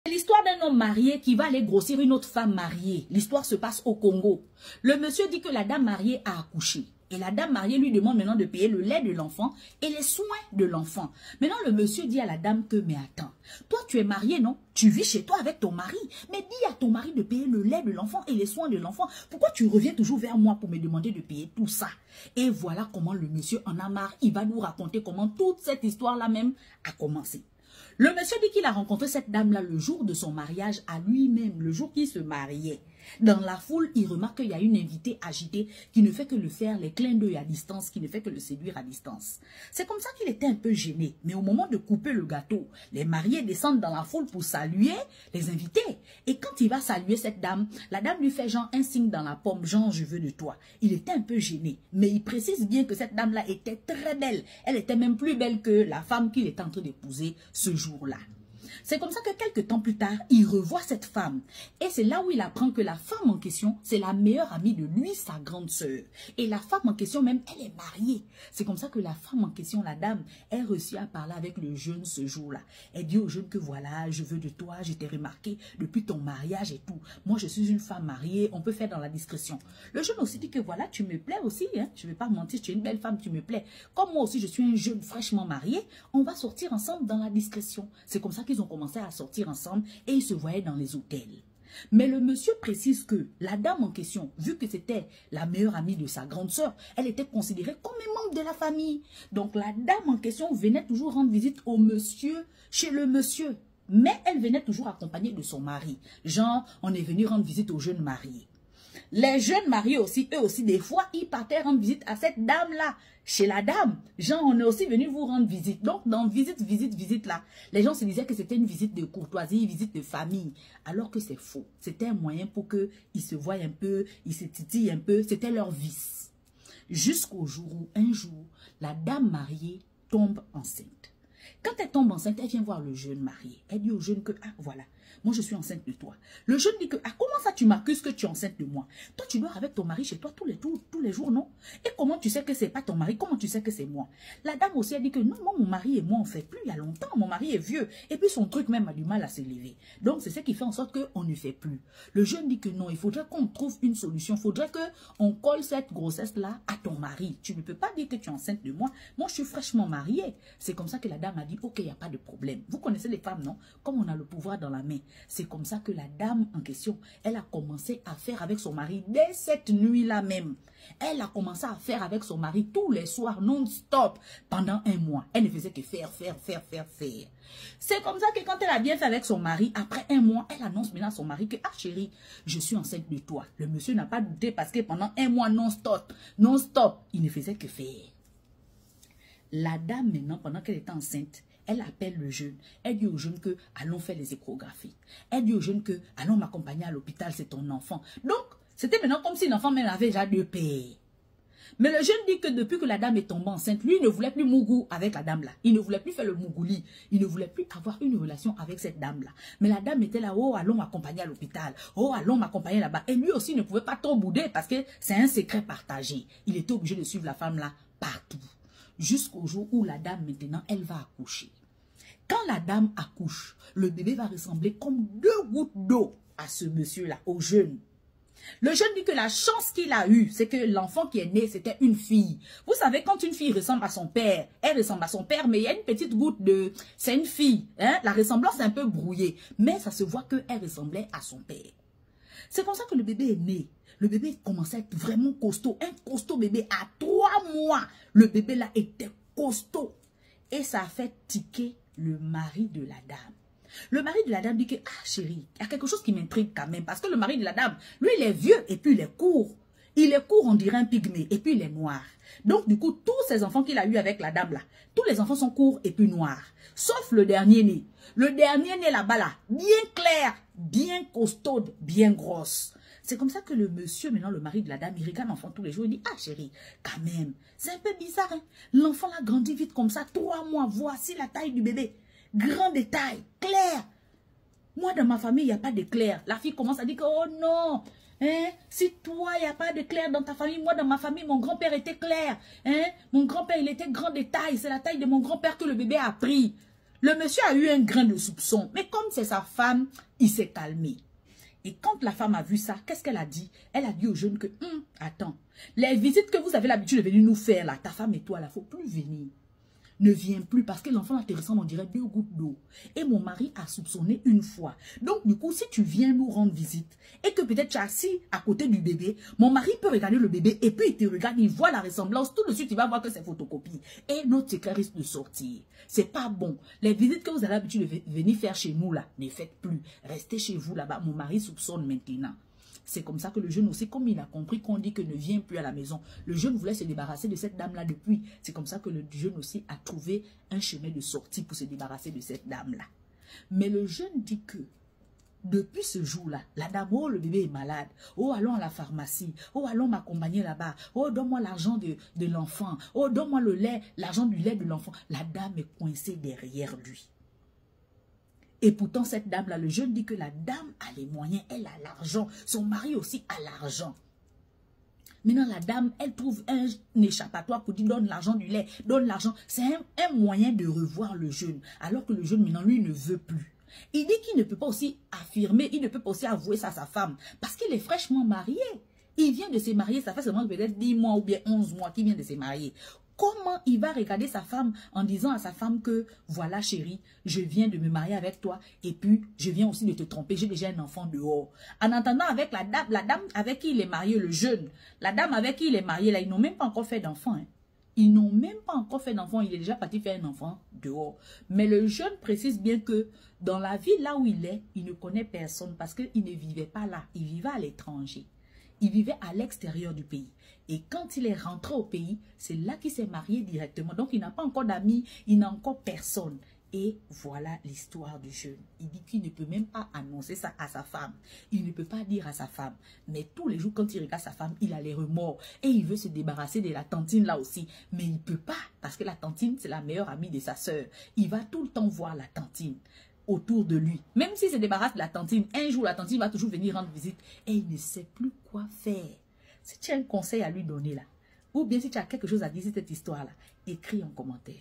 L'histoire d'un homme marié qui va aller grossir une autre femme mariée. L'histoire se passe au Congo. Le monsieur dit que la dame mariée a accouché. Et la dame mariée lui demande maintenant de payer le lait de l'enfant et les soins de l'enfant. Maintenant, le monsieur dit à la dame que, mais attends, toi tu es marié, non? Tu vis chez toi avec ton mari. Mais dis à ton mari de payer le lait de l'enfant et les soins de l'enfant. Pourquoi tu reviens toujours vers moi pour me demander de payer tout ça? Et voilà comment le monsieur en a marre. Il va nous raconter comment toute cette histoire-là même a commencé. Le monsieur dit qu'il a rencontré cette dame-là le jour de son mariage à lui-même, le jour qu'il se mariait. Dans la foule, il remarque qu'il y a une invitée agitée qui ne fait que le faire les clins d'œil à distance, qui ne fait que le séduire à distance. C'est comme ça qu'il était un peu gêné. Mais au moment de couper le gâteau, les mariés descendent dans la foule pour saluer les invités. Et quand il va saluer cette dame, la dame lui fait genre un signe dans la paume, genre je veux de toi. Il était un peu gêné, mais il précise bien que cette dame-là était très belle. Elle était même plus belle que la femme qu'il était en train d'épouser ce jour-là. C'est comme ça que quelques temps plus tard, il revoit cette femme. Et c'est là où il apprend que la femme en question, c'est la meilleure amie de lui, sa grande sœur. Et la femme en question même, elle est mariée. C'est comme ça que la femme en question, la dame, elle réussit à parler avec le jeune ce jour-là. Elle dit au jeune que voilà, je veux de toi, je t'ai remarqué depuis ton mariage et tout. Moi, je suis une femme mariée, on peut faire dans la discrétion. Le jeune aussi dit que voilà, tu me plais aussi, hein? Je ne vais pas mentir, tu es une belle femme, tu me plais. Comme moi aussi, je suis un jeune fraîchement marié, on va sortir ensemble dans la discrétion. C'est comme ça qu'ils ont commencé à sortir ensemble et ils se voyaient dans les hôtels. Mais le monsieur précise que la dame en question, vu que c'était la meilleure amie de sa grande sœur, elle était considérée comme un membre de la famille. Donc la dame en question venait toujours rendre visite au monsieur, chez le monsieur. Mais elle venait toujours accompagnée de son mari. Genre, on est venu rendre visite aux jeunes mariés. Les jeunes mariés aussi, eux aussi, des fois, ils partaient rendre visite à cette dame-là, chez la dame. Genre, on est aussi venu vous rendre visite. Donc, dans visite là, les gens se disaient que c'était une visite de courtoisie, une visite de famille. Alors que c'est faux. C'était un moyen pour qu'ils se voient un peu, ils se titillent un peu. C'était leur vice. Jusqu'au jour où, un jour, la dame mariée tombe enceinte. Quand elle tombe enceinte, elle vient voir le jeune marié. Elle dit au jeune que, ah, voilà. Moi, je suis enceinte de toi. Le jeune dit que, ah, comment ça tu m'accuses que tu es enceinte de moi? Toi, tu dors avec ton mari chez toi tous les jours, non? Et comment tu sais que c'est pas ton mari? Comment tu sais que c'est moi? La dame aussi a dit que, non, moi, mon mari et moi, on fait plus il y a longtemps. Mon mari est vieux. Et puis, son truc même a du mal à s'élever. Donc, c'est ce qui fait en sorte qu'on ne fait plus. Le jeune dit que non, il faudrait qu'on trouve une solution. Il faudrait qu'on colle cette grossesse-là à ton mari. Tu ne peux pas dire que tu es enceinte de moi. Moi, je suis fraîchement mariée. C'est comme ça que la dame a dit, ok, il n'y a pas de problème. Vous connaissez les femmes, non? Comme on a le pouvoir dans la main. C'est comme ça que la dame en question, elle a commencé à faire avec son mari dès cette nuit-là même. Elle a commencé à faire avec son mari tous les soirs non-stop pendant un mois. Elle ne faisait que faire. C'est comme ça que quand elle a bien fait avec son mari, après un mois, elle annonce maintenant à son mari que, ah chérie, je suis enceinte de toi. Le monsieur n'a pas douté parce que pendant un mois non-stop, il ne faisait que faire. La dame maintenant, pendant qu'elle était enceinte, elle appelle le jeune. Elle dit au jeune que allons faire les échographies. Elle dit au jeune que allons m'accompagner à l'hôpital, c'est ton enfant. Donc, c'était maintenant comme si l'enfant même avait déjà deux pères. Mais le jeune dit que depuis que la dame est tombée enceinte, lui il ne voulait plus mougou avec la dame là. Il ne voulait plus faire le mougouli. Il ne voulait plus avoir une relation avec cette dame là. Mais la dame était là, oh allons m'accompagner à l'hôpital. Oh allons m'accompagner là-bas. Et lui aussi ne pouvait pas trop bouder parce que c'est un secret partagé. Il était obligé de suivre la femme là partout. Jusqu'au jour où la dame maintenant, elle va accoucher. Quand la dame accouche, le bébé va ressembler comme deux gouttes d'eau à ce monsieur-là, au jeune. Le jeune dit que la chance qu'il a eue, c'est que l'enfant qui est né, c'était une fille. Vous savez, quand une fille ressemble à son père, elle ressemble à son père, mais il y a une petite goutte de... C'est une fille, hein? La ressemblance est un peu brouillée, mais ça se voit qu'elle ressemblait à son père. C'est comme ça que le bébé est né. Le bébé commençait à être vraiment costaud. Un costaud bébé à 3 mois. Le bébé là était costaud. Et ça a fait tiquer le mari de la dame. Le mari de la dame dit que, ah chérie, il y a quelque chose qui m'intrigue quand même. Parce que le mari de la dame, lui il est vieux et puis il est court. Il est court, on dirait un pygmée, et puis il est noir. Donc du coup, tous ces enfants qu'il a eu avec la dame là, tous les enfants sont courts et puis noirs. Sauf le dernier né. Le dernier né là-bas là, bien clair, bien costaude, bien grosse. C'est comme ça que le monsieur, maintenant le mari de la dame, il regarde l'enfant tous les jours, il dit, ah chérie, quand même, c'est un peu bizarre, hein? L'enfant là grandit vite comme ça, 3 mois, voici la taille du bébé. Grand détail, clair. Moi dans ma famille, il n'y a pas de clair. La fille commence à dire que, oh non, hein? Si toi, il n'y a pas de clair dans ta famille, moi dans ma famille, mon grand-père était clair. Hein? Mon grand-père, il était grand détail, c'est la taille de mon grand-père que le bébé a pris. Le monsieur a eu un grain de soupçon, mais comme c'est sa femme, il s'est calmé. Et quand la femme a vu ça, qu'est-ce qu'elle a dit? Elle a dit au jeune que, attends, les visites que vous avez l'habitude de venir nous faire là, ta femme et toi là, il ne faut plus venir. Ne viens plus parce que l'enfant te ressemble, on dirait 2 gouttes d'eau. Et mon mari a soupçonné une fois. Donc du coup, si tu viens nous rendre visite et que peut-être tu es assis à côté du bébé, mon mari peut regarder le bébé et puis il te regarde, il voit la ressemblance, tout de suite il va voir que c'est photocopie. Et notre secret risque de sortir. C'est pas bon. Les visites que vous avez l'habitude de venir faire chez nous là, ne faites plus. Restez chez vous là-bas. Mon mari soupçonne maintenant. C'est comme ça que le jeune aussi, comme il a compris qu'on dit que ne vient plus à la maison, le jeune voulait se débarrasser de cette dame-là depuis. C'est comme ça que le jeune aussi a trouvé un chemin de sortie pour se débarrasser de cette dame-là. Mais le jeune dit que depuis ce jour-là, la dame, oh le bébé est malade, oh allons à la pharmacie, oh allons m'accompagner là-bas, oh donne-moi l'argent de l'enfant, oh donne-moi le lait, l'argent du lait de l'enfant. La dame est coincée derrière lui. Et pourtant, cette dame-là, le jeune dit que la dame a les moyens, elle a l'argent. Son mari aussi a l'argent. Maintenant, la dame, elle trouve un échappatoire pour dire donne l'argent du lait, donne l'argent. C'est un moyen de revoir le jeune. Alors que le jeune, maintenant, lui, ne veut plus. Il dit qu'il ne peut pas aussi affirmer, il ne peut pas aussi avouer ça à sa femme. Parce qu'il est fraîchement marié. Il vient de se marier, ça fait seulement peut-être 10 mois ou bien 11 mois qu'il vient de se marier. Comment il va regarder sa femme en disant à sa femme que, voilà chérie, je viens de me marier avec toi et puis je viens aussi de te tromper, j'ai déjà un enfant dehors. En entendant avec la dame avec qui il est marié, le jeune, la dame avec qui il est marié, là, ils n'ont même pas encore fait d'enfant. Hein. Ils n'ont même pas encore fait d'enfant, il est déjà parti faire un enfant dehors. Mais le jeune précise bien que dans la ville là où il est, il ne connaît personne parce qu'il ne vivait pas là, il vivait à l'étranger. Il vivait à l'extérieur du pays. Et quand il est rentré au pays, c'est là qu'il s'est marié directement. Donc, il n'a pas encore d'amis, il n'a encore personne. Et voilà l'histoire du jeune. Il dit qu'il ne peut même pas annoncer ça à sa femme. Il ne peut pas dire à sa femme. Mais tous les jours, quand il regarde sa femme, il a les remords. Et il veut se débarrasser de la tantine là aussi. Mais il ne peut pas. Parce que la tantine, c'est la meilleure amie de sa sœur. Il va tout le temps voir la tantine autour de lui. Même s'il se débarrasse de la tantine, un jour, la tantine va toujours venir rendre visite. Et il ne sait plus quoi faire. Si tu as un conseil à lui donner là, ou bien si tu as quelque chose à dire sur cette histoire-là, écris en commentaire.